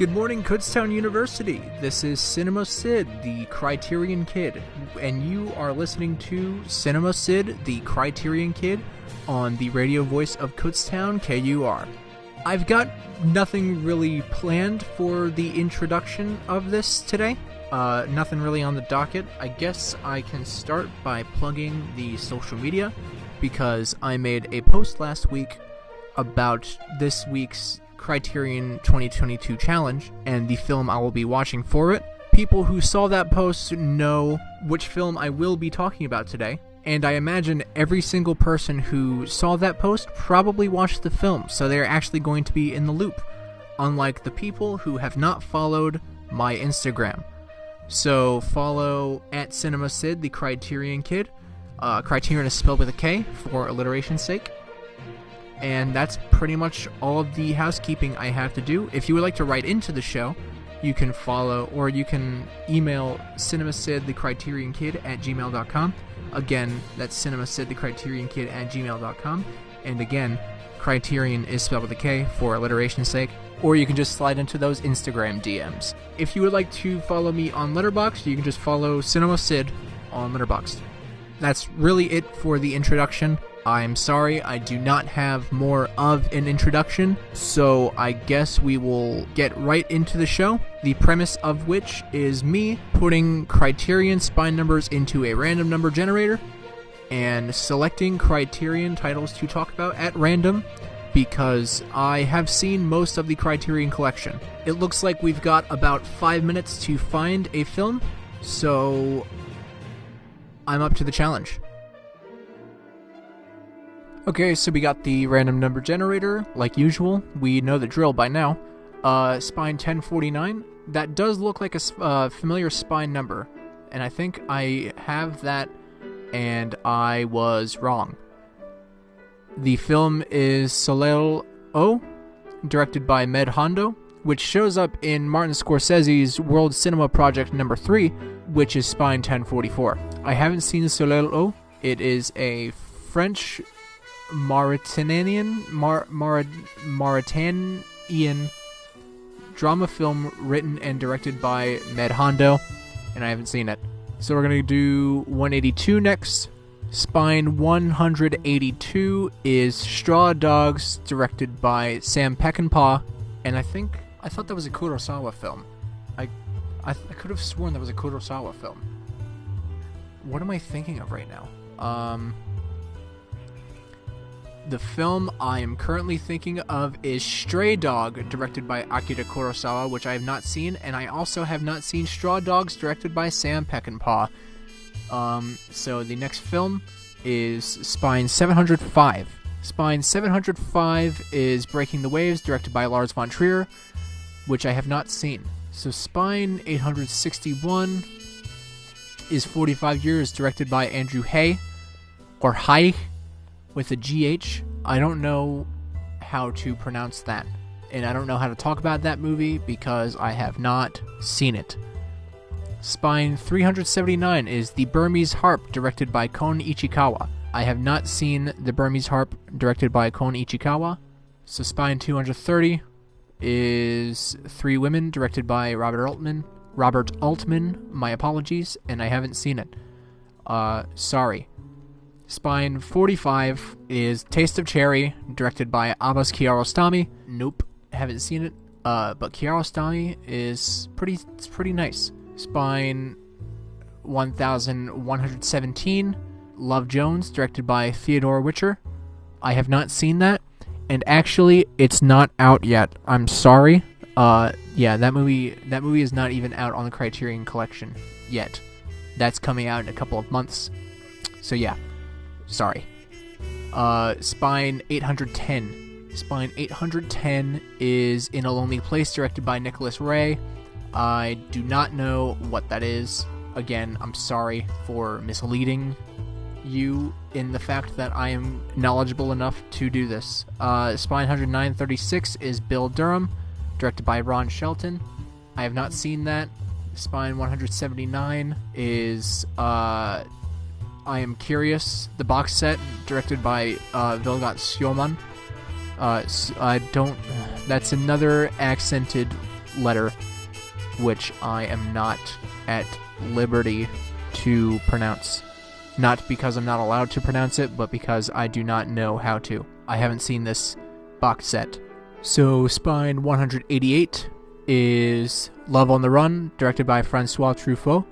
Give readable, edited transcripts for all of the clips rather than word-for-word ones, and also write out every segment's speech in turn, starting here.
Good morning, Kutztown University. This is Cinema Cid, the Kriterion Kid, and you are listening to Cinema Cid, the Kriterion Kid, on the radio voice of Kutztown, KUR. I've got nothing really planned for the introduction of this today. Nothing really on the docket. I guess I can start by plugging the social media, because I made a post last week about this week's Criterion 2022 challenge and the film I will be watching for it. People who saw that post know which film I will be talking about today, and I imagine every single person who saw that post probably watched the film, so they're actually going to be in the loop, unlike the people who have not followed my Instagram. So follow at CinemaCid, the Criterion Kid. Criterion is spelled with a K for alliteration's sake. And that's pretty much all of the housekeeping I have to do. If you would like to write into the show, you can follow, or you can email cinemacidthecriterionkid@gmail.com. Again, that's cinemacidthecriterionkid@gmail.com. And again, Criterion is spelled with a K for alliteration's sake. Or you can just slide into those Instagram DMs. If you would like to follow me on Letterboxd, you can just follow CinemaCid on Letterboxd. That's really it for the introduction. I'm sorry, I do not have more of an introduction, so I guess we will get right into the show, the premise of which is me putting Criterion spine numbers into a random number generator and selecting Criterion titles to talk about at random, because I have seen most of the Criterion collection. It looks like we've got about 5 minutes to find a film, so I'm up to the challenge. Okay, so we got the random number generator, like usual. We know the drill by now. Spine 1049. That does look like a familiar spine number, and I think I have that, and I was wrong. The film is Soleil O, directed by Med Hondo, which shows up in Martin Scorsese's World Cinema Project No. 3, which is Spine 1044. I haven't seen Soleil O. It is a French Mauritanian drama film written and directed by Med Hondo, and I haven't seen it. So we're going to do 182 next. Spine 182 is Straw Dogs, directed by Sam Peckinpah, and I thought that was a Kurosawa film. I could have sworn that was a Kurosawa film. What am I thinking of right now? The film I am currently thinking of is Stray Dog, directed by Akira Kurosawa, which I have not seen, and I also have not seen Straw Dogs, directed by Sam Peckinpah. So the next film is Spine 705. Spine 705 is Breaking the Waves, directed by Lars von Trier, which I have not seen. So Spine 861 is 45 Years, directed by Andrew Hay, or Hay, with a GH. I don't know how to pronounce that, and I don't know how to talk about that movie because I have not seen it. Spine 379 is The Burmese Harp, directed by Kon Ichikawa. I have not seen The Burmese Harp, directed by Kon Ichikawa. So Spine 230 is Three Women, directed by Robert Altman, my apologies, and I haven't seen it. Sorry. Spine 45 is Taste of Cherry, directed by Abbas Kiarostami. Nope, haven't seen it. But Kiarostami is pretty nice. Spine 1117, Love Jones, directed by Theodore Witcher. I have not seen that, and actually, it's not out yet. I'm sorry. Yeah, that movie is not even out on the Criterion Collection yet. That's coming out in a couple of months. So yeah. Sorry. Spine 810. Spine 810 is In a Lonely Place, directed by Nicholas Ray. I do not know what that is. Again, I'm sorry for misleading you in the fact that I am knowledgeable enough to do this. Spine 10936 is Bill Durham, directed by Ron Shelton. I have not seen that. Spine 179 is I Am Curious, the box set, directed by Vilgot Sjöman. That's another accented letter, which I am not at liberty to pronounce. Not because I'm not allowed to pronounce it, but because I do not know how to. I haven't seen this box set. So Spine 188 is Love on the Run, directed by Francois Truffaut.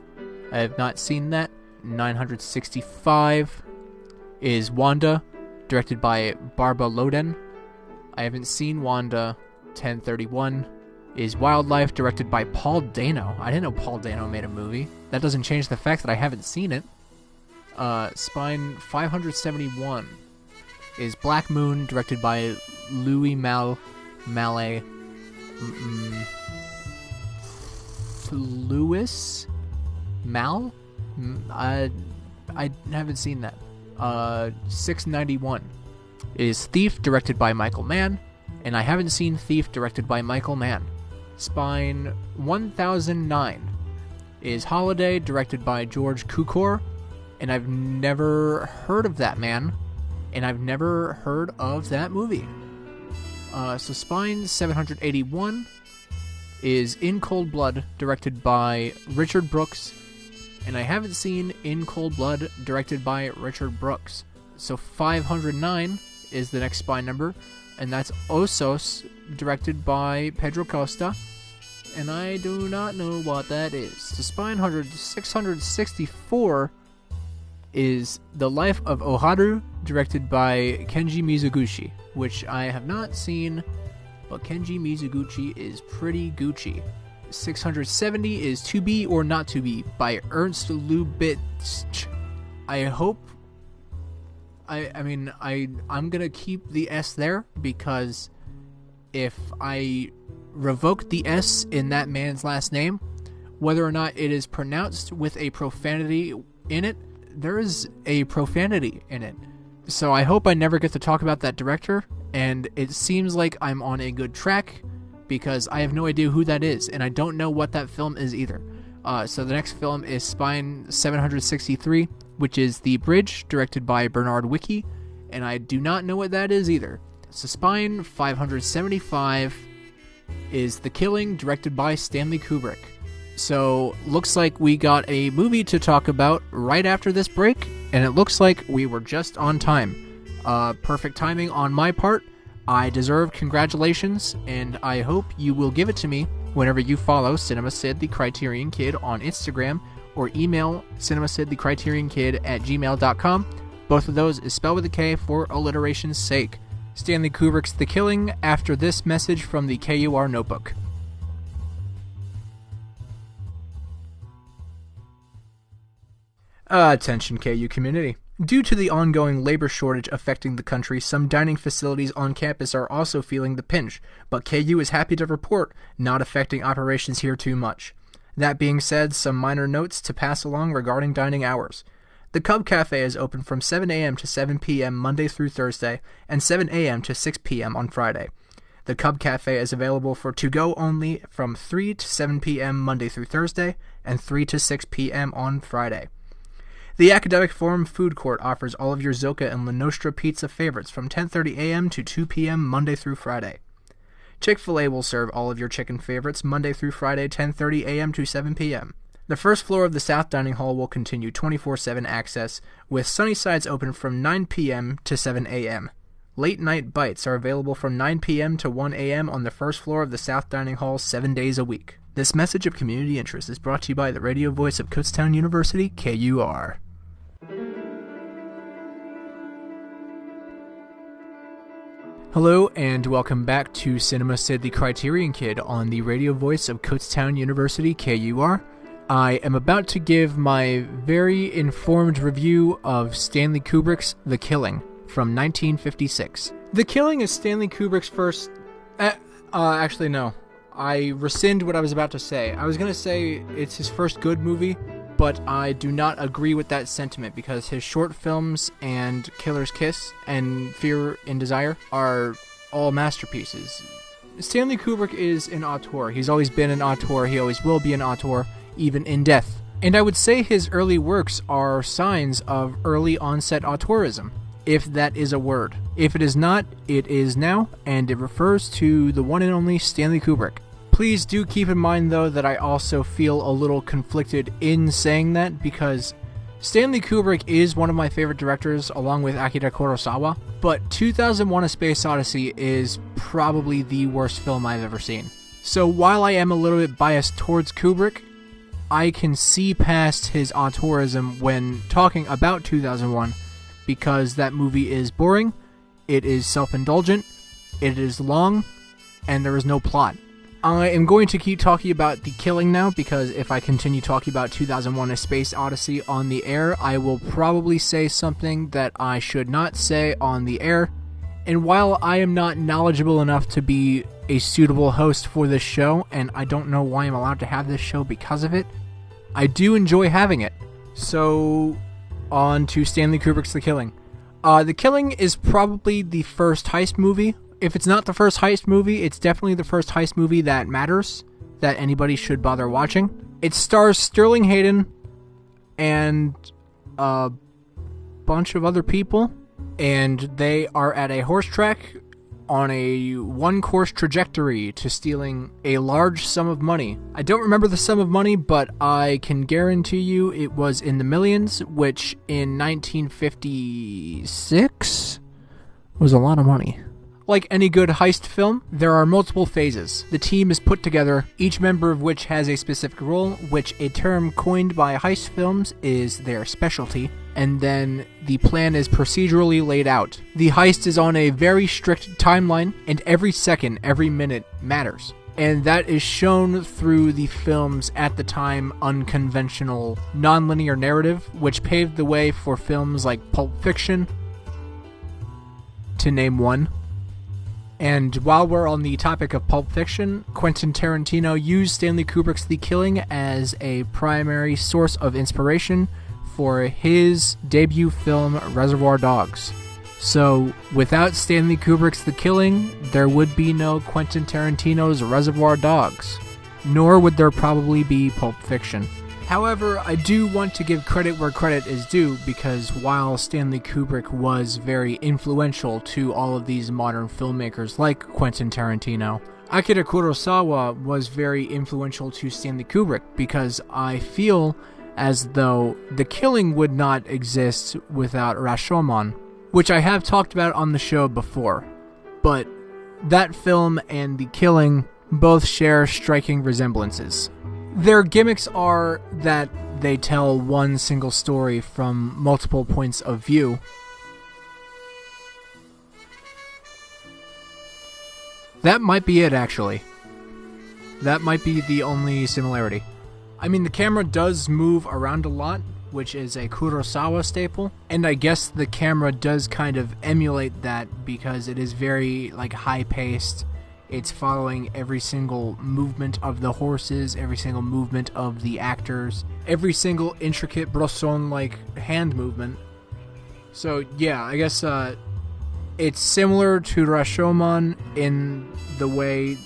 I have not seen that. 965 is Wanda, directed by Barbara Loden. I haven't seen Wanda. 1031 is Wildlife, directed by Paul Dano. I didn't know Paul Dano made a movie. That doesn't change the fact that I haven't seen it. Spine 571 is Black Moon, directed by Louis Malle. Louis Mal? I haven't seen that. 691 is Thief, directed by Michael Mann, and I haven't seen Thief, directed by Michael Mann. Spine 1009 is Holiday, directed by George Cukor, and I've never heard of that man, and I've never heard of that movie. So Spine 781 is In Cold Blood, directed by Richard Brooks, and I haven't seen In Cold Blood, directed by Richard Brooks. So 509 is the next Spine number, and that's Osos, directed by Pedro Costa, and I do not know what that is. So Spine 664 is The Life of Oharu, directed by Kenji Mizoguchi, which I have not seen, but Kenji Mizoguchi is pretty Gucci. 670 is To Be or Not To Be by Ernst Lubitsch. I hope... I'm gonna keep the S there, because if I revoke the S in that man's last name, whether or not it is pronounced with a profanity in it, there is a profanity in it. So I hope I never get to talk about that director, and it seems like I'm on a good track, because I have no idea who that is, and I don't know what that film is either. So the next film is Spine 763, which is The Bridge, directed by Bernard Wicki, and I do not know what that is either. So Spine 575 is The Killing, directed by Stanley Kubrick. So looks like we got a movie to talk about right after this break, and it looks like we were just on time. Perfect timing on my part. I deserve congratulations, and I hope you will give it to me whenever you follow Cinema Cid the Kriterion Kid on Instagram, or email cinemacidthecriterionkid@gmail.com. Both of those is spelled with a K for alliteration's sake. Stanley Kubrick's The Killing after this message from the KUR Notebook. Attention KU community. Due to the ongoing labor shortage affecting the country, some dining facilities on campus are also feeling the pinch, but KU is happy to report not affecting operations here too much. That being said, some minor notes to pass along regarding dining hours. The Cub Cafe is open from 7 a.m. to 7 p.m. Monday through Thursday, and 7 a.m. to 6 p.m. on Friday. The Cub Cafe is available for to-go only from 3 to 7 p.m. Monday through Thursday, and 3 to 6 p.m. on Friday. The Academic Forum Food Court offers all of your Zocca and La Nostra pizza favorites from 10:30 a.m. to 2 p.m. Monday through Friday. Chick-fil-A will serve all of your chicken favorites Monday through Friday, 10:30 a.m. to 7 p.m. The first floor of the South Dining Hall will continue 24/7 access, with sunny sides open from 9 p.m. to 7 a.m. Late night bites are available from 9 p.m. to 1 a.m. on the first floor of the South Dining Hall 7 days a week. This message of community interest is brought to you by the radio voice of Kutztown University, KUR. Hello, and welcome back to Cinema Cid the Kriterion Kid on the radio voice of Kutztown University, KUR. I am about to give my very informed review of Stanley Kubrick's The Killing from 1956. The Killing is Stanley Kubrick's first... actually, no. I rescind what I was about to say. I was going to say it's his first good movie, but I do not agree with that sentiment, because his short films and Killer's Kiss and Fear and Desire are all masterpieces. Stanley Kubrick is an auteur. He's always been an auteur. He always will be an auteur, even in death. And I would say his early works are signs of early onset auteurism, if that is a word. If it is not, it is now, and it refers to the one and only Stanley Kubrick. Please do keep in mind, though, that I also feel a little conflicted in saying that, because Stanley Kubrick is one of my favorite directors, along with Akira Kurosawa, but 2001: A Space Odyssey is probably the worst film I've ever seen. So while I am a little bit biased towards Kubrick, I can see past his auteurism when talking about 2001, because that movie is boring, it is self-indulgent, it is long, and there is no plot. I am going to keep talking about The Killing now, because if I continue talking about 2001: A Space Odyssey on the air, I will probably say something that I should not say on the air. And while I am not knowledgeable enough to be a suitable host for this show, and I don't know why I'm allowed to have this show because of it, I do enjoy having it. So, on to Stanley Kubrick's The Killing. The Killing is probably the first heist movie. If it's not the first heist movie, it's definitely the first heist movie that matters, that anybody should bother watching. It stars Sterling Hayden and a bunch of other people, and they are at a horse track on a one-course trajectory to stealing a large sum of money. I don't remember the sum of money, but I can guarantee you it was in the millions, which in 1956 was a lot of money. Like any good heist film, there are multiple phases. The team is put together, each member of which has a specific role, which a term coined by heist films is their specialty, and then the plan is procedurally laid out. The heist is on a very strict timeline, and every second, every minute matters. And that is shown through the film's, at the time, unconventional, non-linear narrative, which paved the way for films like Pulp Fiction, to name one. And while we're on the topic of Pulp Fiction, Quentin Tarantino used Stanley Kubrick's The Killing as a primary source of inspiration for his debut film Reservoir Dogs. So, without Stanley Kubrick's The Killing, there would be no Quentin Tarantino's Reservoir Dogs, nor would there probably be Pulp Fiction. However, I do want to give credit where credit is due, because while Stanley Kubrick was very influential to all of these modern filmmakers like Quentin Tarantino, Akira Kurosawa was very influential to Stanley Kubrick, because I feel as though The Killing would not exist without Rashomon, which I have talked about on the show before. But that film and The Killing both share striking resemblances. Their gimmicks are that they tell one single story from multiple points of view. That might be it, actually. That might be the only similarity. I mean, the camera does move around a lot, which is a Kurosawa staple, and I guess the camera does kind of emulate that because it is very, high-paced. It's following every single movement of the horses, every single movement of the actors, every single intricate Bresson-like hand movement. So, yeah, I guess it's similar to Rashomon in the way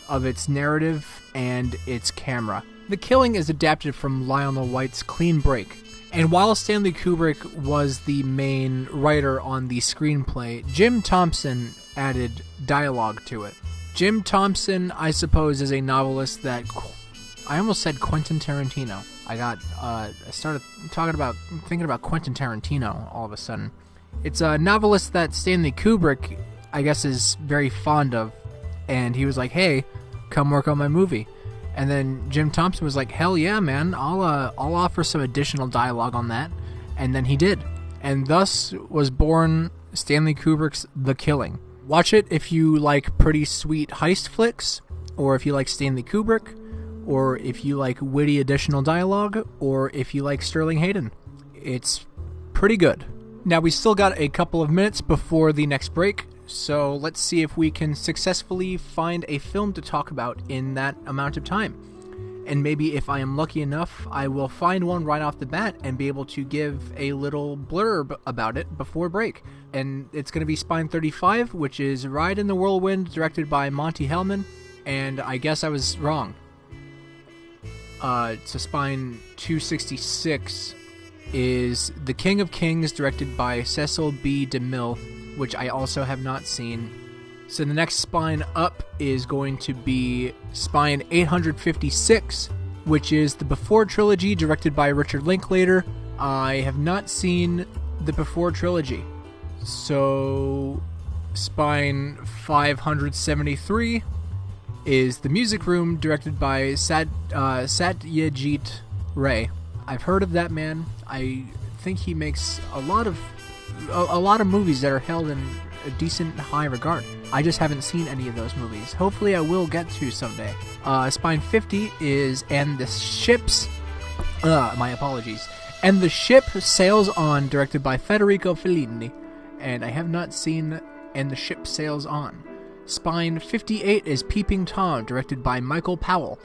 of its narrative and its camera. The Killing is adapted from Lionel White's Clean Break. And while Stanley Kubrick was the main writer on the screenplay, Jim Thompson added dialogue to it. Jim Thompson, I suppose, is a novelist that... I almost said Quentin Tarantino. I started thinking about Quentin Tarantino all of a sudden. It's a novelist that Stanley Kubrick, I guess, is very fond of. And he was like, hey, come work on my movie. And then Jim Thompson was like, hell yeah, man, I'll offer some additional dialogue on that. And then he did. And thus was born Stanley Kubrick's The Killing. Watch it if you like pretty sweet heist flicks, or if you like Stanley Kubrick, or if you like witty additional dialogue, or if you like Sterling Hayden. It's pretty good. Now, we still got a couple of minutes before the next break, so let's see if we can successfully find a film to talk about in that amount of time. And maybe if I am lucky enough, I will find one right off the bat and be able to give a little blurb about it before break. And it's going to be Spine 35, which is Ride in the Whirlwind, directed by Monty Hellman. And I guess I was wrong. So Spine 266 is The King of Kings, directed by Cecil B. DeMille, which I also have not seen. So the next spine up is going to be spine 856, which is the Before trilogy directed by Richard Linklater. I have not seen the Before trilogy. So spine 573 is The Music Room directed by Satyajit Ray. I've heard of that man. I think he makes a lot of movies that are held in a decent high regard. I just haven't seen any of those movies. Hopefully I will get to someday. Spine 50 is And the Ship's... my apologies. And the Ship Sails On, directed by Federico Fellini. And I have not seen And the Ship Sails On. Spine 58 is Peeping Tom, directed by Michael Powell.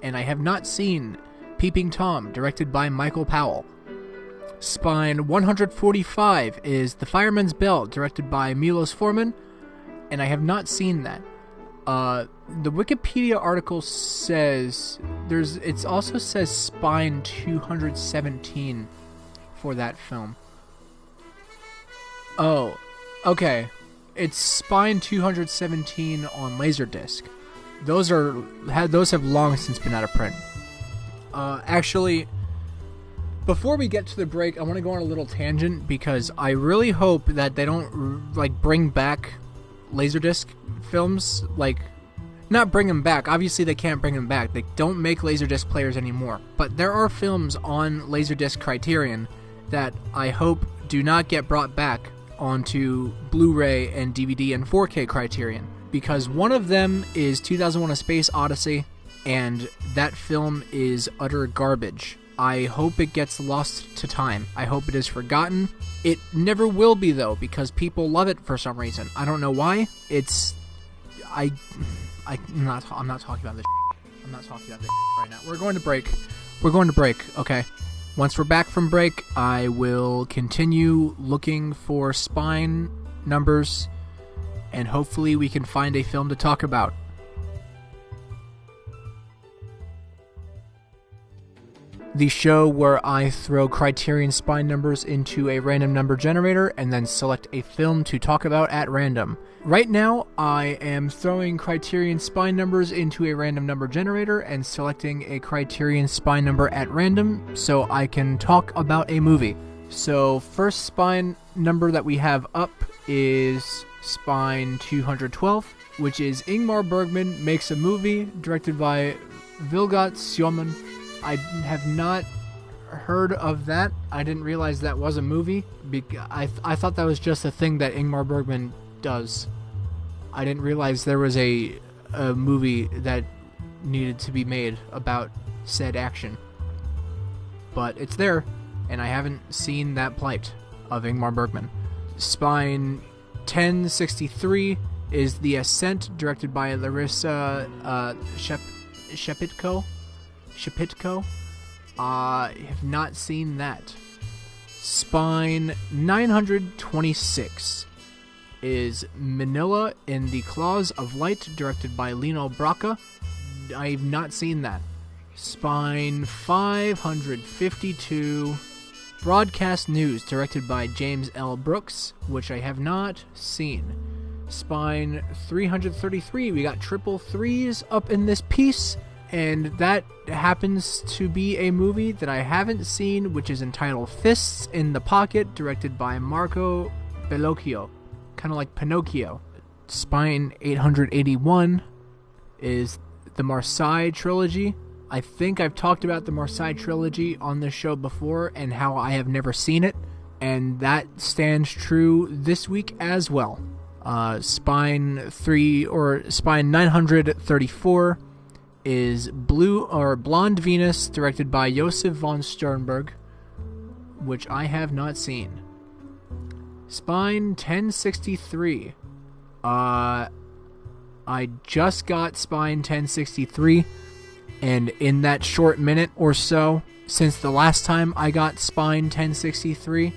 And I have not seen Peeping Tom, directed by Michael Powell. Spine 145 is The Fireman's Bell, directed by Milos Forman, and I have not seen that. The Wikipedia article says it also says Spine 217 for that film. Oh, okay. It's Spine 217 on Laserdisc. Those have long since been out of print. Actually, before we get to the break, I want to go on a little tangent because I really hope that they don't bring back Laserdisc films. Not bring them back. Obviously, they can't bring them back. They don't make Laserdisc players anymore. But there are films on Laserdisc Criterion that I hope do not get brought back onto Blu-ray and DVD and 4K Criterion. Because one of them is 2001: A Space Odyssey, and that film is utter garbage. I hope it gets lost to time. I hope it is forgotten. It never will be, though, because people love it for some reason. I don't know why. I'm not talking about this. I'm not talking about this right now. We're going to break. Okay. Once we're back from break, I will continue looking for spine numbers, and hopefully we can find a film to talk about. The show where I throw Criterion spine numbers into a random number generator and then select a film to talk about at random. Right now, I am throwing Criterion spine numbers into a random number generator and selecting a Criterion spine number at random so I can talk about a movie. So, first spine number that we have up is spine 212, which is Ingmar Bergman Makes a Movie, directed by Vilgot Sjöman. I have not heard of that. I didn't realize that was a movie. I thought that was just a thing that Ingmar Bergman does. I didn't realize there was a movie that needed to be made about said action. But it's there, and I haven't seen that plight of Ingmar Bergman. Spine 1063 is The Ascent, directed by Larissa Shepitko. I have not seen that. Spine 926 is Manila in the Claws of Light, directed by Lino Brocca. I have not seen that. Spine 552, Broadcast News, directed by James L. Brooks, which I have not seen. Spine 333, we got triple threes up in this piece. And that happens to be a movie that I haven't seen, which is entitled Fists in the Pocket, directed by Marco Bellocchio. Kind of like Pinocchio. Spine 881 is the Marseille trilogy. I think I've talked about the Marseille trilogy on this show before and how I have never seen it. And that stands true this week as well. Spine 934 is Blonde Venus, directed by Josef von Sternberg, which I have not seen. Spine 1063. I just got Spine 1063, and in that short minute or so since the last time I got Spine 1063,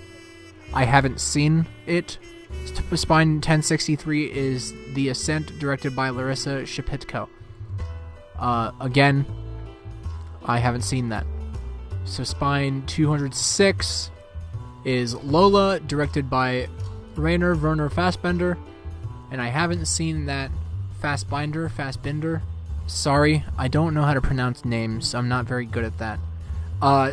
I haven't seen it. Spine 1063 is The Ascent, directed by Larissa Shepitko. Again, I haven't seen that. So Spine 206 is Lola, directed by Rainer Werner Fassbender. And I haven't seen that Fastbinder. Sorry, I don't know how to pronounce names. I'm not very good at that.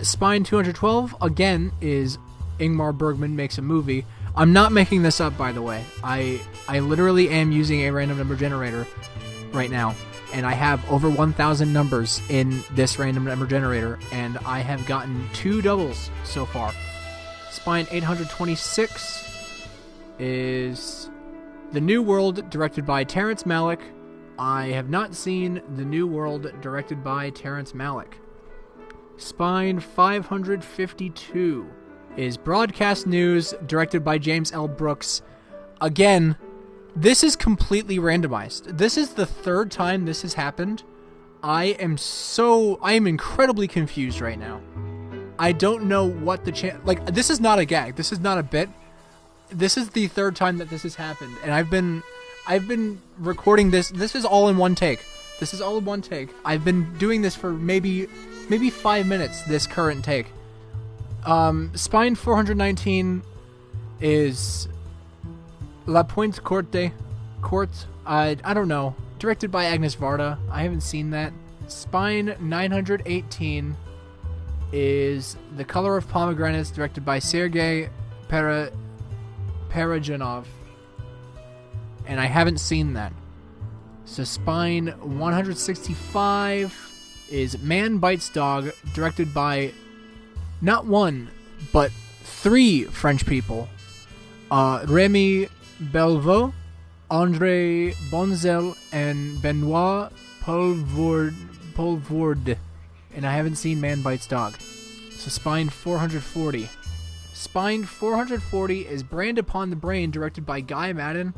Spine 212, again, is Ingmar Bergman Makes a Movie. I'm not making this up, by the way. I literally am using a random number generator right now. And I have over 1,000 numbers in this random number generator. And I have gotten 2 doubles so far. Spine 826 is The New World, directed by Terrence Malick. I have not seen The New World, directed by Terrence Malick. Spine 552 is Broadcast News, directed by James L. Brooks. Again, this is completely randomized. This is the 3rd time this has happened. I am incredibly confused right now. I don't know what this is not a gag. This is not a bit. This is the 3rd time that this has happened, and I've been recording this. This is all in one take. I've been doing this for maybe 5 minutes, this current take. Spine 419 is La Pointe Courte. I don't know. Directed by Agnes Varda. I haven't seen that. Spine 918 is The Color of Pomegranates, directed by Sergei Parajanov. And I haven't seen that. So Spine 165 is Man Bites Dog, directed by not 1, but 3 French people. Rémi Belvaux, André Bonzel, and Benoit Poulvorde. And I haven't seen Man Bites Dog. So Spine 440. Spine 440 is Brand Upon the Brain, directed by Guy Maddin.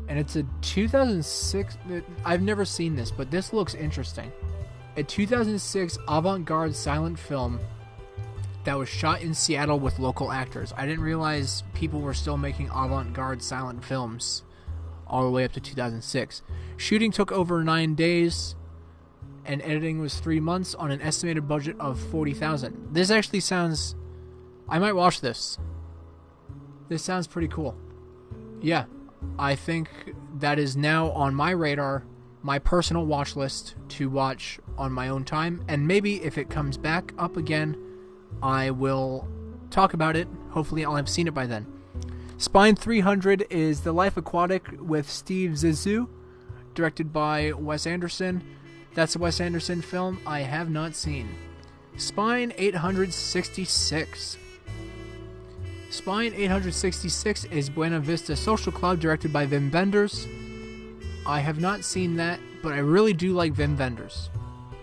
And it's a 2006... I've never seen this, but this looks interesting. A 2006 avant-garde silent film that was shot in Seattle with local actors. I didn't realize people were still making avant-garde silent films all the way up to 2006. Shooting took over 9 days, and editing was 3 months on an estimated budget of $40,000. This actually sounds... I might watch this. This sounds pretty cool. Yeah, I think that is now on my radar, my personal watch list to watch on my own time, and maybe if it comes back up again, I will talk about it. Hopefully I'll have seen it by then. Spine 300 is The Life Aquatic with Steve Zissou, directed by Wes Anderson. That's a Wes Anderson film I have not seen. Spine 866. Spine 866 is Buena Vista Social Club, directed by Wim Wenders. I have not seen that, but I really do like Wim Wenders.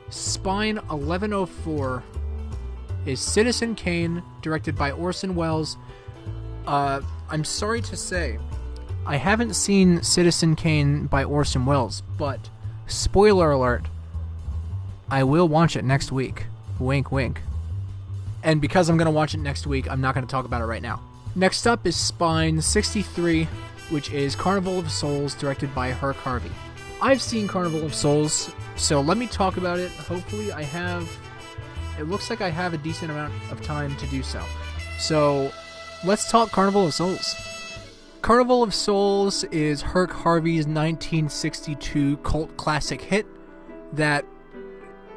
Spine 1104 is Citizen Kane, directed by Orson Welles. I'm sorry to say, I haven't seen Citizen Kane by Orson Welles, but spoiler alert, I will watch it next week. Wink, wink. And because I'm going to watch it next week, I'm not going to talk about it right now. Next up is Spine 63, which is Carnival of Souls, directed by Herc Harvey. I've seen Carnival of Souls, so let me talk about it. Hopefully I have... It looks like I have a decent amount of time to do so. So, let's talk Carnival of Souls. Carnival of Souls is Herc Harvey's 1962 cult classic hit that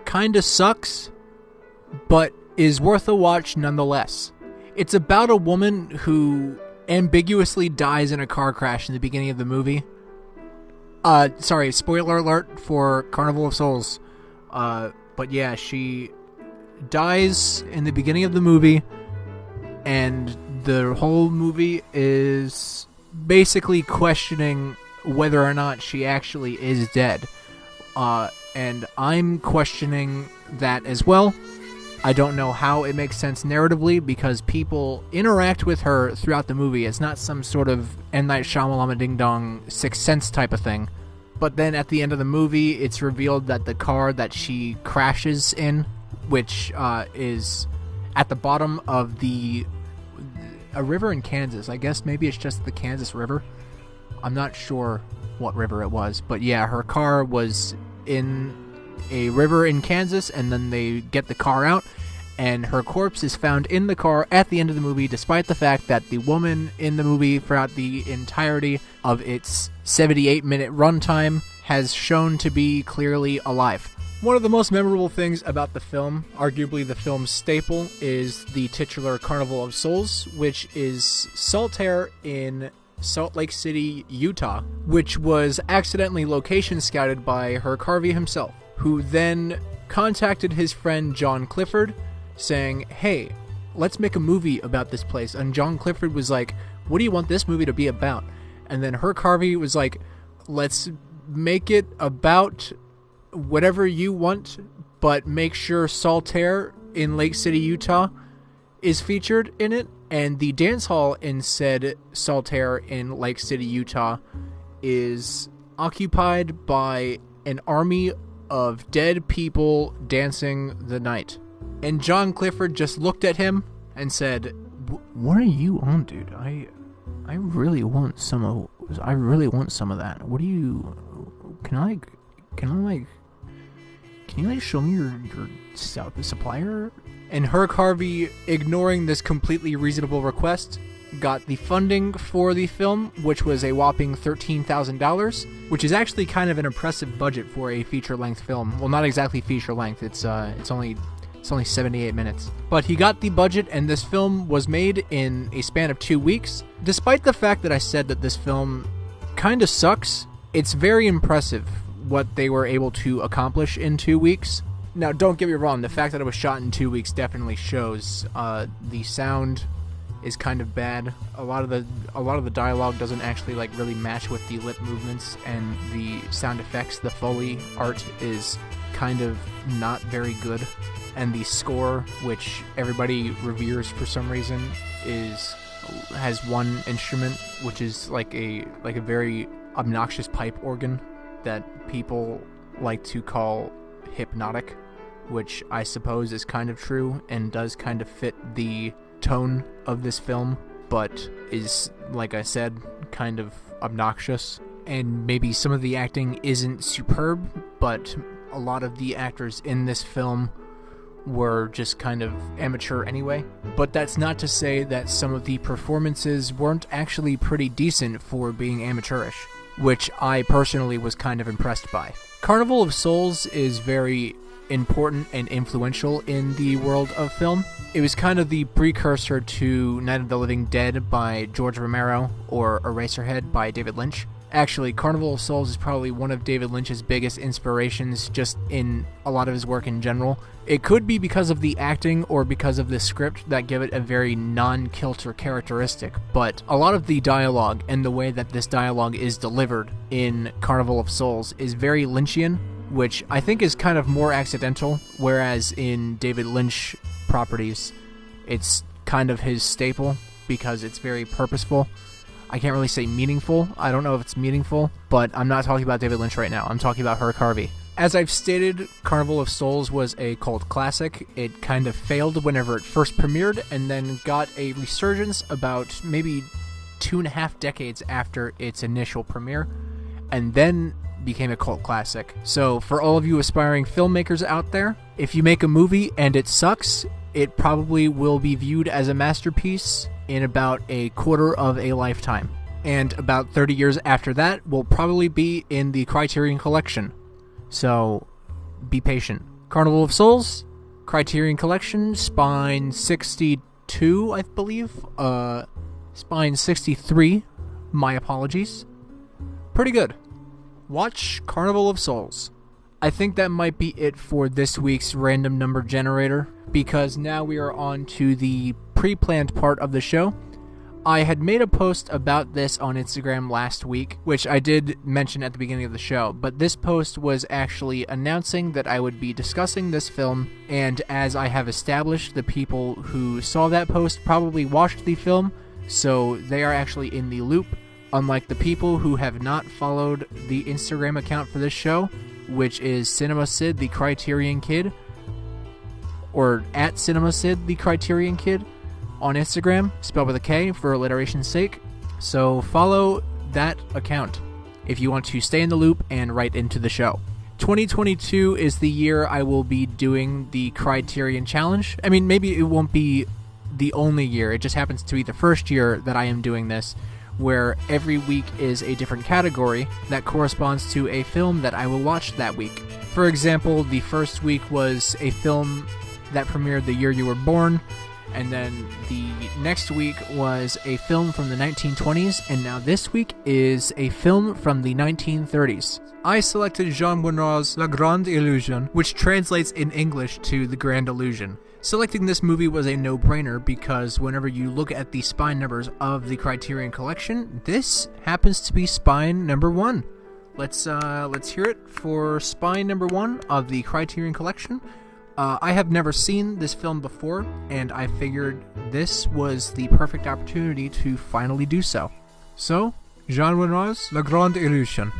kinda sucks, but is worth a watch nonetheless. It's about a woman who ambiguously dies in a car crash in the beginning of the movie. Sorry, spoiler alert for Carnival of Souls. But yeah, she dies in the beginning of the movie, and the whole movie is basically questioning whether or not she actually is dead. And I'm questioning that as well. I don't know how it makes sense narratively, because people interact with her throughout the movie. It's not some sort of M. Night Shyamalan Ding Dong Sixth Sense type of thing. But then at the end of the movie, it's revealed that the car that she crashes in, which is at the bottom of a river in Kansas. I guess maybe it's just the Kansas River. I'm not sure what river it was. But yeah, her car was in a river in Kansas, and then they get the car out, and her corpse is found in the car at the end of the movie, despite the fact that the woman in the movie, throughout the entirety of its 78-minute runtime, has shown to be clearly alive. One of the most memorable things about the film, arguably the film's staple, is the titular Carnival of Souls, which is Saltaire in Salt Lake City, Utah, which was accidentally location scouted by Herc Harvey himself, who then contacted his friend John Clifford, saying, hey, let's make a movie about this place. And John Clifford was like, what do you want this movie to be about? And then Herc Harvey was like, let's make it about whatever you want, but make sure Saltaire in Lake City, Utah is featured in it. And the dance hall in said Saltaire in Lake City, Utah is occupied by an army of dead people dancing the night. And John Clifford just looked at him and said, what are you on, dude? I really want some of that. What do you, can you show me your supplier? And Herc Harvey, ignoring this completely reasonable request, got the funding for the film, which was a whopping $13,000, which is actually kind of an impressive budget for a feature-length film. Well, not exactly feature-length. It's only 78 minutes. But he got the budget, and this film was made in a span of 2 weeks. Despite the fact that I said that this film kind of sucks, it's very impressive what they were able to accomplish in 2 weeks. Now, don't get me wrong, the fact that it was shot in 2 weeks definitely shows. The sound is kind of bad. A lot of the dialogue doesn't actually really match with the lip movements, and the sound effects, the Foley art is kind of not very good. And the score, which everybody reveres for some reason, has one instrument, which is like a very obnoxious pipe organ that people like to call hypnotic, which I suppose is kind of true and does kind of fit the tone of this film, but is, like I said, kind of obnoxious. And maybe some of the acting isn't superb, but a lot of the actors in this film were just kind of amateur anyway. But that's not to say that some of the performances weren't actually pretty decent for being amateurish, which I personally was kind of impressed by. Carnival of Souls is very important and influential in the world of film. It was kind of the precursor to Night of the Living Dead by George Romero or Eraserhead by David Lynch. Actually, Carnival of Souls is probably one of David Lynch's biggest inspirations just in a lot of his work in general. It could be because of the acting or because of the script that give it a very non-kilter characteristic, but a lot of the dialogue and the way that this dialogue is delivered in Carnival of Souls is very Lynchian, which I think is kind of more accidental, whereas in David Lynch properties, it's kind of his staple because it's very purposeful. I can't really say meaningful. I don't know if it's meaningful, but I'm not talking about David Lynch right now. I'm talking about Herc Harvey. As I've stated, Carnival of Souls was a cult classic. It kind of failed whenever it first premiered, and then got a resurgence about maybe 2.5 decades after its initial premiere, and then became a cult classic. So for all of you aspiring filmmakers out there, if you make a movie and it sucks, it probably will be viewed as a masterpiece in about a quarter of a lifetime. And about 30 years after that will probably be in the Criterion Collection. So be patient. Carnival of Souls, Criterion Collection, Spine 62, I believe. Spine 63, my apologies. Pretty good. Watch Carnival of Souls. I think that might be it for this week's random number generator, because now we are on to the pre-planned part of the show. I had made a post about this on Instagram last week, which I did mention at the beginning of the show, but this post was actually announcing that I would be discussing this film, and as I have established, the people who saw that post probably watched the film, so they are actually in the loop, unlike the people who have not followed the Instagram account for this show, which is Cinema Cid the Kriterion Kid, or at Cinema Cid the Kriterion Kid on Instagram, spelled with a K for alliteration's sake. So follow that account if you want to stay in the loop and write into the show. 2022 is the year I will be doing the Criterion Challenge. I mean, maybe it won't be the only year. It just happens to be the first year that I am doing this, where every week is a different category that corresponds to a film that I will watch that week. For example, the first week was a film that premiered the year you were born, and then the next week was a film from the 1920s, and now this week is a film from the 1930s. I selected Jean Renoir's La Grande Illusion, which translates in English to The Grand Illusion. Selecting this movie was a no-brainer because whenever you look at the spine numbers of the Criterion Collection, this happens to be spine number 1. Let's hear it for spine number 1 of the Criterion Collection. I have never seen this film before, and I figured this was the perfect opportunity to finally do so. So, Jean Renoir's La Grande Illusion.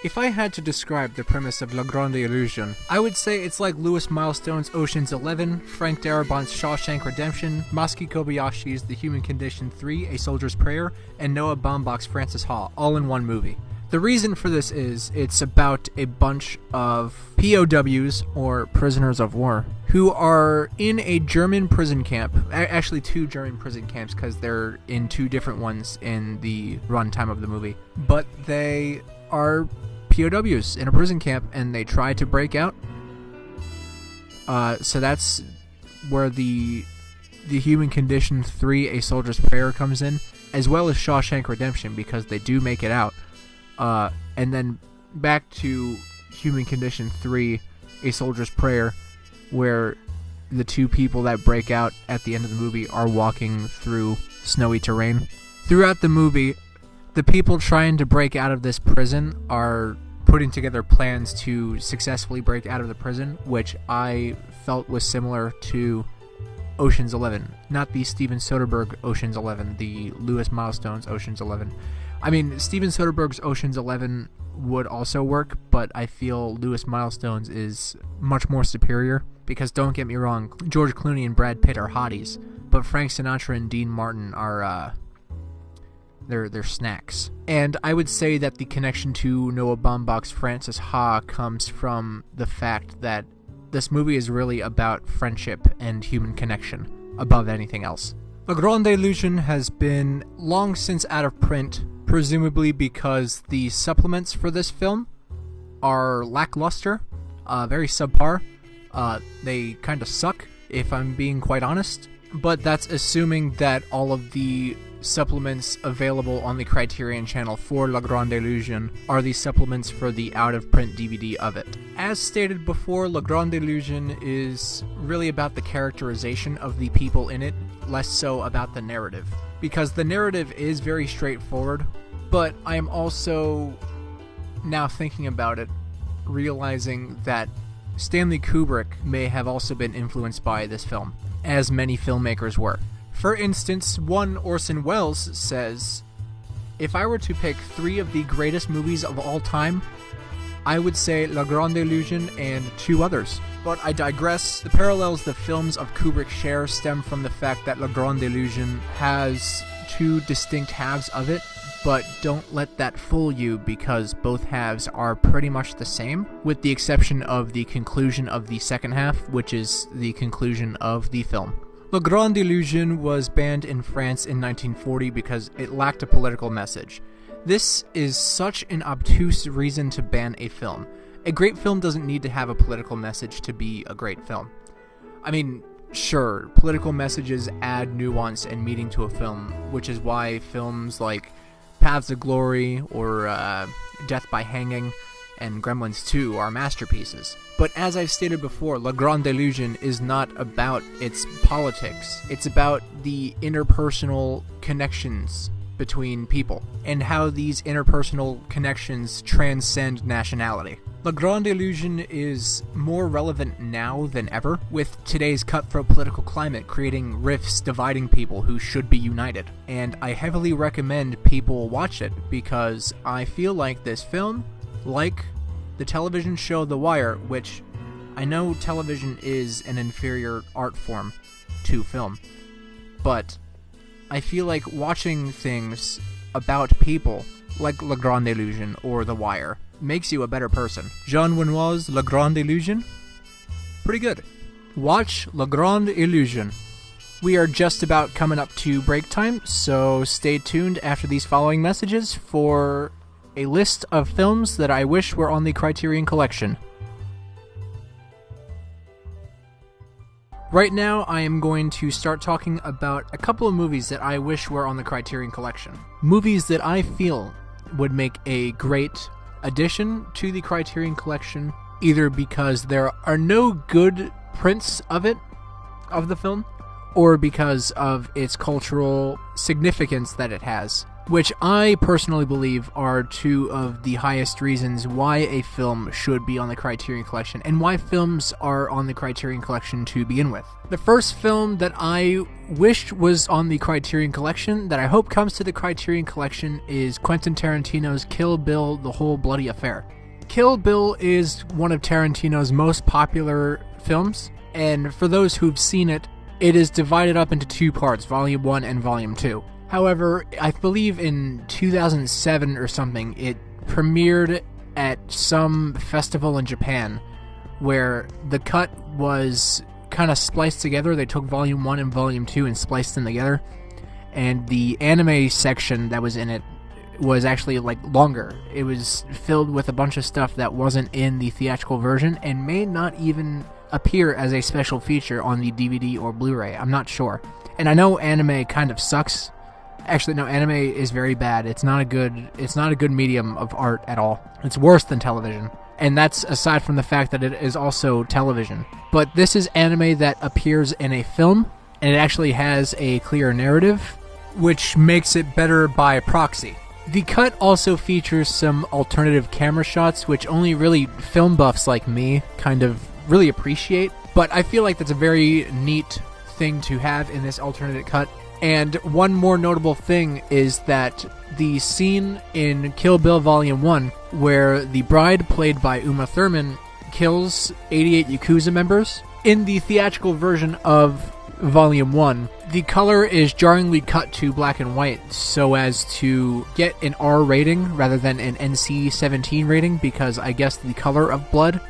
If I had to describe the premise of La Grande Illusion, I would say it's like Louis Milestone's Ocean's 11, Frank Darabont's Shawshank Redemption, Masaki Kobayashi's The Human Condition 3, A Soldier's Prayer, and Noah Baumbach's Francis Ha, all in one movie. The reason for this is it's about a bunch of POWs, or prisoners of war, who are in a German prison camp. Actually, 2 German prison camps, because they're in 2 different ones in the runtime of the movie. But they are POWs in a prison camp, and they try to break out. So that's where the Human Condition 3, A Soldier's Prayer comes in, as well as Shawshank Redemption, because they do make it out. And then back to Human Condition 3, A Soldier's Prayer, where the 2 people that break out at the end of the movie are walking through snowy terrain. Throughout the movie, the people trying to break out of this prison are putting together plans to successfully break out of the prison, which I felt was similar to Ocean's 11. Not the Steven Soderbergh Ocean's 11, the Louis Milestone's Ocean's 11. I mean, Steven Soderbergh's Ocean's 11 would also work, but I feel Louis Milestone's is much more superior, because don't get me wrong, George Clooney and Brad Pitt are hotties, but Frank Sinatra and Dean Martin are, they're snacks. And I would say that the connection to Noah Baumbach's Francis Ha comes from the fact that this movie is really about friendship and human connection above anything else. La Grande Illusion has been long since out of print, presumably because the supplements for this film are lackluster, very subpar. They kind of suck, if I'm being quite honest. But that's assuming that all of the supplements available on the Criterion channel for La Grande Illusion are the supplements for the out-of-print DVD of it. As stated before, La Grande Illusion is really about the characterization of the people in it, less so about the narrative. Because the narrative is very straightforward, but I am also, now thinking about it, realizing that Stanley Kubrick may have also been influenced by this film, as many filmmakers were. For instance, one Orson Welles says, "If I were to pick 3 of the greatest movies of all time, I would say La Grande Illusion and 2 others." But I digress. The parallels the films of Kubrick share stem from the fact that La Grande Illusion has 2 distinct halves of it, but don't let that fool you, because both halves are pretty much the same, with the exception of the conclusion of the second half, which is the conclusion of the film. La Grande Illusion was banned in France in 1940 because it lacked a political message. This is such an obtuse reason to ban a film. A great film doesn't need to have a political message to be a great film. I mean, sure, political messages add nuance and meaning to a film, which is why films like Paths of Glory or Death by Hanging and Gremlins 2 are masterpieces. But as I've stated before, La Grande Illusion is not about its politics. It's about the interpersonal connections between people, and how these interpersonal connections transcend nationality. La Grande Illusion is more relevant now than ever, with today's cutthroat political climate creating rifts dividing people who should be united. And I heavily recommend people watch it, because I feel like this film, like the television show The Wire, which I know television is an inferior art form to film, but I feel like watching things about people like La Grande Illusion or The Wire. Makes you a better person. Jean Renoir's La Grande Illusion? Pretty good. Watch La Grande Illusion. We are just about coming up to break time, so stay tuned after these following messages for a list of films that I wish were on the Criterion Collection. Right now, I am going to start talking about a couple of movies that I wish were on the Criterion Collection. Movies that I feel would make a great addition to the Criterion Collection, either because there are no good prints of the film, or because of its cultural significance that it has, which I personally believe are two of the highest reasons why a film should be on the Criterion Collection, and why films are on the Criterion Collection to begin with. The first film that I wished was on the Criterion Collection, that I hope comes to the Criterion Collection, is Quentin Tarantino's Kill Bill, The Whole Bloody Affair. Kill Bill is one of Tarantino's most popular films, and for those who've seen it, it is divided up into two parts, Volume 1 and Volume 2. However, I believe in 2007 or something, it premiered at some festival in Japan where the cut was kind of spliced together. They took Volume 1 and Volume 2 and spliced them together. And the anime section that was in it was actually longer. It was filled with a bunch of stuff that wasn't in the theatrical version and may not even appear as a special feature on the DVD or Blu-ray. I'm not sure. And I know anime kind of sucks. Actually, no, anime is very bad. It's not a good medium of art at all. It's worse than television. And that's aside from the fact that it is also television. But this is anime that appears in a film, and it actually has a clear narrative, which makes it better by proxy. The cut also features some alternative camera shots, which only really film buffs like me kind of really appreciate. But I feel like that's a very neat thing to have in this alternate cut. And one more notable thing is that the scene in Kill Bill Volume 1, where the bride, played by Uma Thurman, kills 88 Yakuza members, in the theatrical version of Volume 1, the color is jarringly cut to black and white so as to get an R rating rather than an NC-17 rating, because I guess the color of blood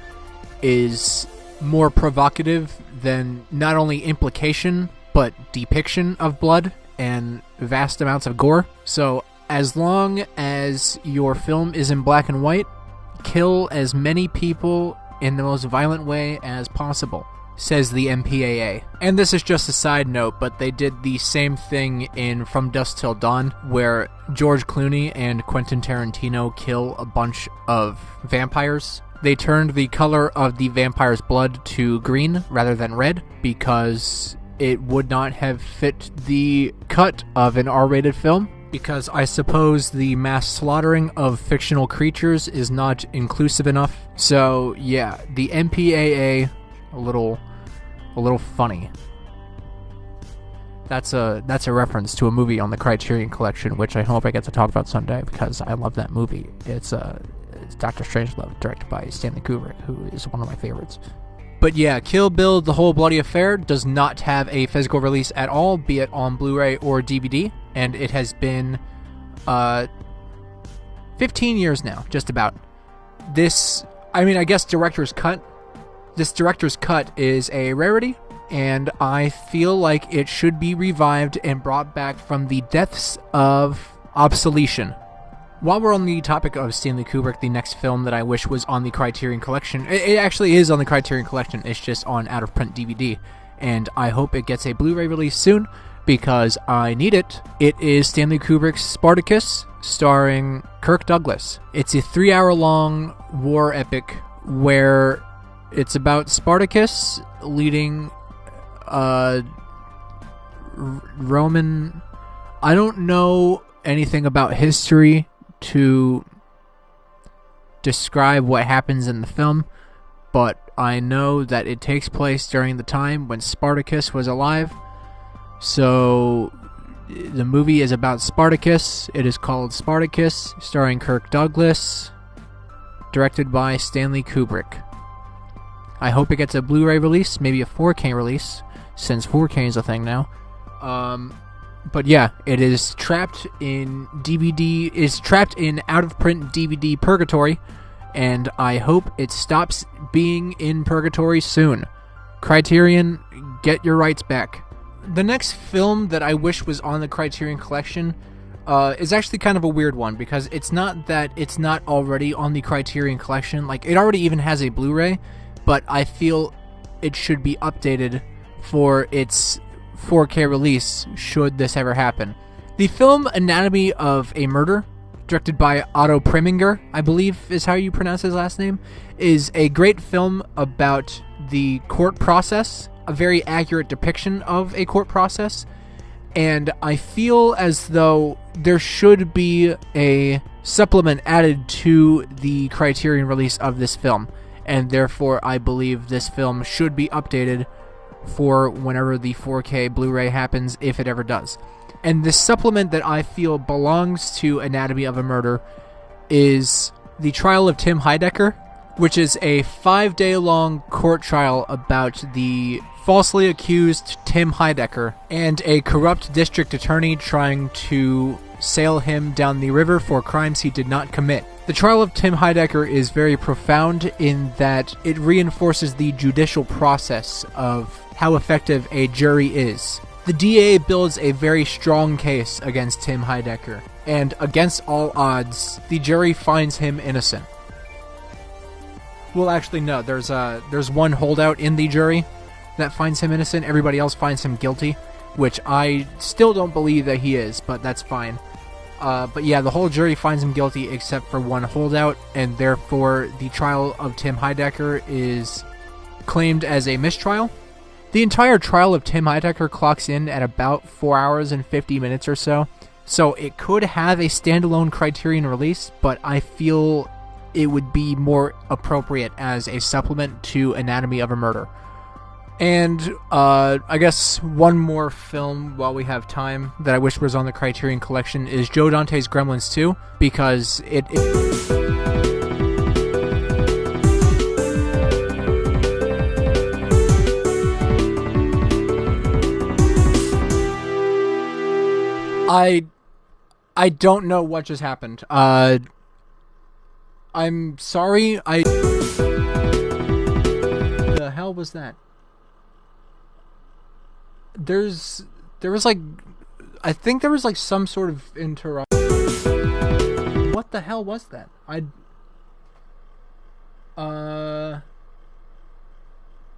is more provocative than not only implication but depiction of blood and vast amounts of gore. So as long as your film is in black and white, kill as many people in the most violent way as possible, says the MPAA. And this is just a side note, but they did the same thing in From Dusk Till Dawn, where George Clooney and Quentin Tarantino kill a bunch of vampires. They turned the color of the vampire's blood to green rather than red, because it would not have fit the cut of an R-rated film, because I suppose the mass slaughtering of fictional creatures is not inclusive enough. So yeah, the MPAA, a little funny. That's a reference to a movie on the Criterion Collection, which I hope I get to talk about someday, because I love that movie. It's Dr. Strangelove, directed by Stanley Kubrick, who is one of my favorites. But yeah, Kill Bill, The Whole Bloody Affair does not have a physical release at all, be it on Blu-ray or DVD, and it has been 15 years now, just about. This director's cut. This director's cut is a rarity, and I feel like it should be revived and brought back from the depths of obsolescence. While we're on the topic of Stanley Kubrick, the next film that I wish was on the Criterion Collection, it actually is on the Criterion Collection, it's just on out-of-print DVD, and I hope it gets a Blu-ray release soon, because I need it. It is Stanley Kubrick's Spartacus, starring Kirk Douglas. It's a 3-hour-long war epic where it's about Spartacus leading Roman... I don't know anything about history to describe what happens in the film, but I know that it takes place during the time when Spartacus was alive. So the movie is about Spartacus. It is called Spartacus, starring Kirk Douglas, directed by Stanley Kubrick. I hope it gets a Blu-ray release, maybe a 4K release, since 4K is a thing now. But yeah, it is trapped in out-of-print DVD purgatory, and I hope it stops being in purgatory soon. Criterion, get your rights back. The next film that I wish was on the Criterion Collection is actually kind of a weird one, because it's not that it's not already on the Criterion Collection. Like, it already even has a Blu-ray, but I feel it should be updated for its 4K release should this ever happen. The film Anatomy of a Murder, directed by Otto Preminger, I believe is how you pronounce his last name, is a great film about the court process, a very accurate depiction of a court process, and I feel as though there should be a supplement added to the Criterion release of this film, and therefore I believe this film should be updated for whenever the 4K Blu-ray happens, if it ever does. And the supplement that I feel belongs to Anatomy of a Murder is The Trial of Tim Heidecker, which is a 5-day-long court trial about the falsely accused Tim Heidecker and a corrupt district attorney trying to sail him down the river for crimes he did not commit. The trial of Tim Heidecker is very profound in that it reinforces the judicial process of how effective a jury is. The DA builds a very strong case against Tim Heidecker, and against all odds, the jury finds him innocent. Well, actually, no. There's one holdout in the jury that finds him innocent. Everybody else finds him guilty, which I still don't believe that he is, but that's fine. But yeah, the whole jury finds him guilty except for one holdout, and therefore the trial of Tim Heidecker is claimed as a mistrial. The entire trial of Tim Heidecker clocks in at about 4 hours and 50 minutes or so it could have a standalone Criterion release, but I feel it would be more appropriate as a supplement to Anatomy of a Murder. And I guess one more film while we have time that I wish was on the Criterion Collection is Joe Dante's Gremlins 2, because I don't know what just happened. I'm sorry. The hell was that? There was like, I think there was like some sort of interruption. What the hell was that?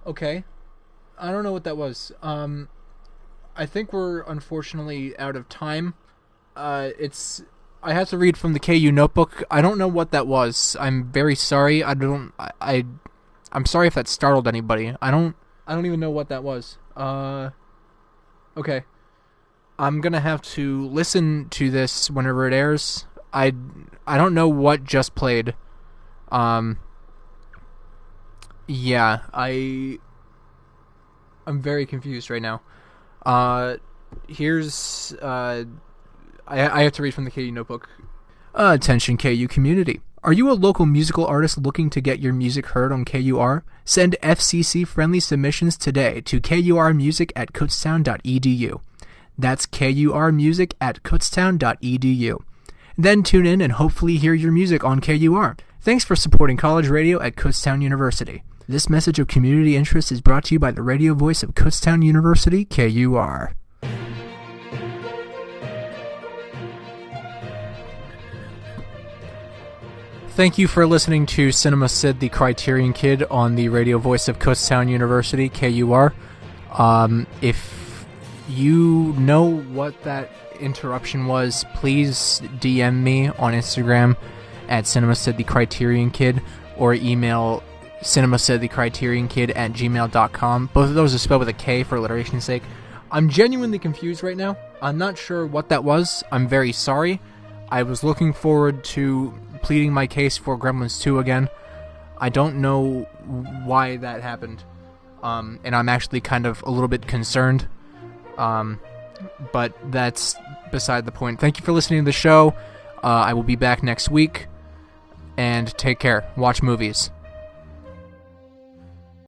Okay. I don't know what that was. I think we're unfortunately out of time. I have to read from the KU notebook. I don't know what that was. I'm very sorry. I'm sorry if that startled anybody. I don't even know what that was. Okay. I'm gonna have to listen to this whenever it airs. I don't know what just played. Yeah, I'm very confused right now. Here's, I have to read from the KU notebook. Attention KU community. Are you a local musical artist looking to get your music heard on KUR? Send FCC-friendly submissions today to kurmusic@kutztown.edu. That's kurmusic@kutztown.edu. Then tune in and hopefully hear your music on KUR. Thanks for supporting college radio at Kutztown University. This message of community interest is brought to you by the radio voice of Kutztown University, KUR. Thank you for listening to Cinema Cid the Kriterion Kid on the radio voice of Kutztown University, KUR. If you know what that interruption was, please DM me on Instagram at Cinema Cid the Kriterion Kid, or email cinemacidthecriterionkid@gmail.com. Both of those are spelled with a K for alliteration's sake. I'm genuinely confused right now. I'm not sure what that was. I'm very sorry. I was looking forward to pleading my case for Gremlins 2 again. I don't know why that happened. And I'm actually kind of a little bit concerned. But that's beside the point. Thank you for listening to the show. I will be back next week. And take care. Watch movies.